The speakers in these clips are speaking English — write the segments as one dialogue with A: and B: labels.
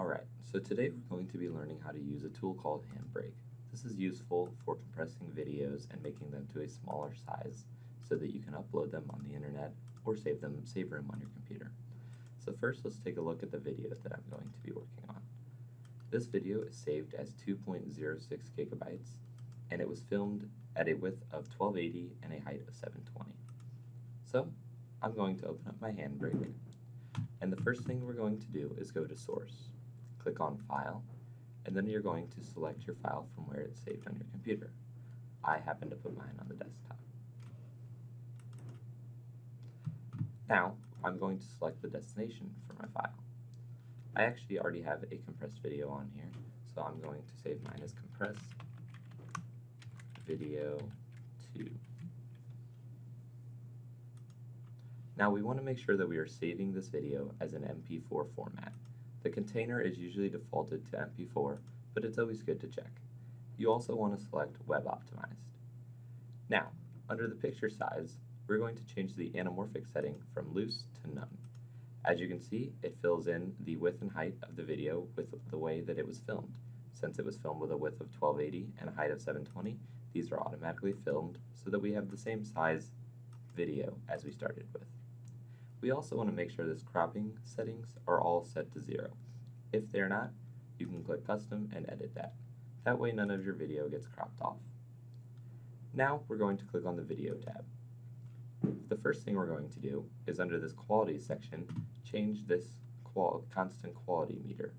A: Alright, so today we're going to be learning how to use a tool called Handbrake. This is useful for compressing videos and making them to a smaller size so that you can upload them on the internet or save room on your computer. So first let's take a look at the video that I'm going to be working on. This video is saved as 2.06 gigabytes and it was filmed at a width of 1280 and a height of 720. So I'm going to open up my Handbrake, and the first thing we're going to do is go to Source. Click on File, and then you're going to select your file from where it's saved on your computer. I happen to put mine on the desktop. Now, I'm going to select the destination for my file. I actually already have a compressed video on here, so I'm going to save mine as compressed video 2. Now we want to make sure that we are saving this video as an MP4 format. The container is usually defaulted to MP4, but it's always good to check. You also want to select Web Optimized. Now, under the picture size, we're going to change the anamorphic setting from loose to none. As you can see, it fills in the width and height of the video with the way that it was filmed. Since it was filmed with a width of 1280 and a height of 720, these are automatically filmed so that we have the same size video as we started with. We also want to make sure this cropping settings are all set to 0. If they're not, you can click Custom and edit that. That way none of your video gets cropped off. Now we're going to click on the Video tab. The first thing we're going to do is under this Quality section, change this constant quality meter.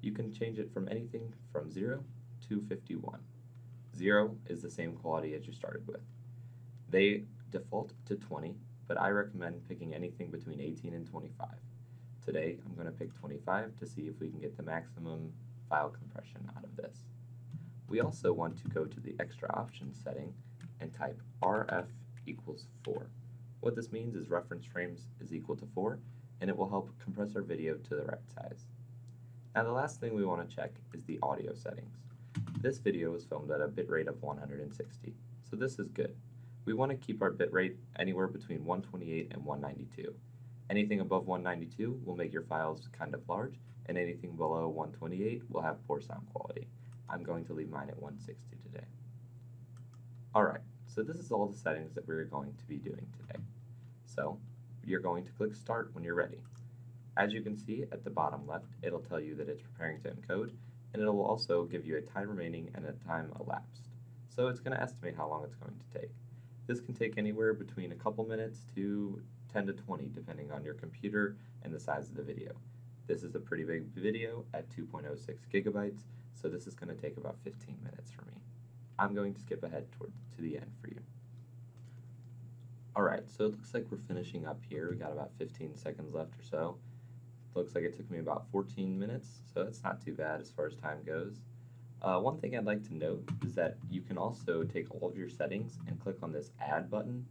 A: You can change it from anything from 0 to 51. 0 is the same quality as you started with. They default to 20, but I recommend picking anything between 18 and 25. Today, I'm going to pick 25 to see if we can get the maximum file compression out of this. We also want to go to the extra options setting and type RF equals 4. What this means is reference frames is equal to 4, and it will help compress our video to the right size. Now the last thing we want to check is the audio settings. This video was filmed at a bitrate of 160, so this is good. We want to keep our bitrate anywhere between 128 and 192. Anything above 192 will make your files kind of large, and anything below 128 will have poor sound quality. I'm going to leave mine at 160 today. Alright, so this is all the settings that we're going to be doing today. So, you're going to click Start when you're ready. As you can see at the bottom left, it'll tell you that it's preparing to encode, and it will also give you a time remaining and a time elapsed. So it's going to estimate how long it's going to take. This can take anywhere between a couple minutes to 10 to 20 depending on your computer and the size of the video. This is a pretty big video at 2.06 gigabytes, so this is going to take about 15 minutes for me. I'm going to skip ahead to the end for you. Alright, so it looks like we're finishing up here. We got about 15 seconds left or so. Looks like it took me about 14 minutes, so it's not too bad as far as time goes. One thing I'd like to note is that you can also take all of your settings and click on this Add button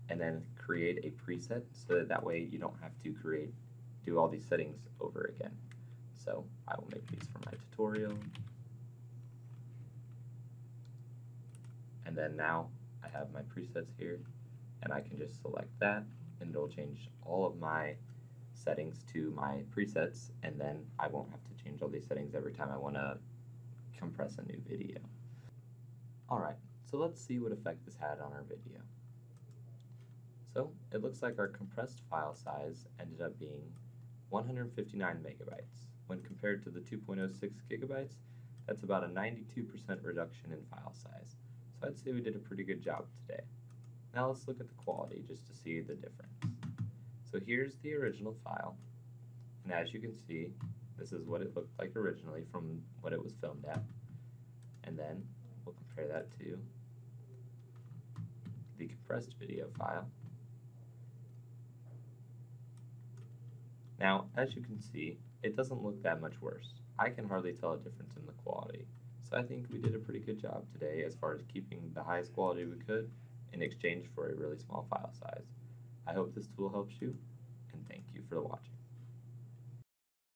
A: and then create a preset so that way you don't have to do all these settings over again. So I will make these for my tutorial. And then now I have my presets here, and I can just select that and it'll change all of my settings to my presets, and then I won't have to change all these settings every time I want to compress a new video. Alright, so let's see what effect this had on our video. So it looks like our compressed file size ended up being 159 megabytes. When compared to the 2.06 gigabytes, that's about a 92% reduction in file size. So I'd say we did a pretty good job today. Now let's look at the quality just to see the difference. So here's the original file, and as you can see, this is what it looked like originally from what it was filmed at. And then we'll compare that to the compressed video file. Now, as you can see, it doesn't look that much worse. I can hardly tell a difference in the quality. So I think we did a pretty good job today as far as keeping the highest quality we could in exchange for a really small file size. I hope this tool helps you, and thank you for watching.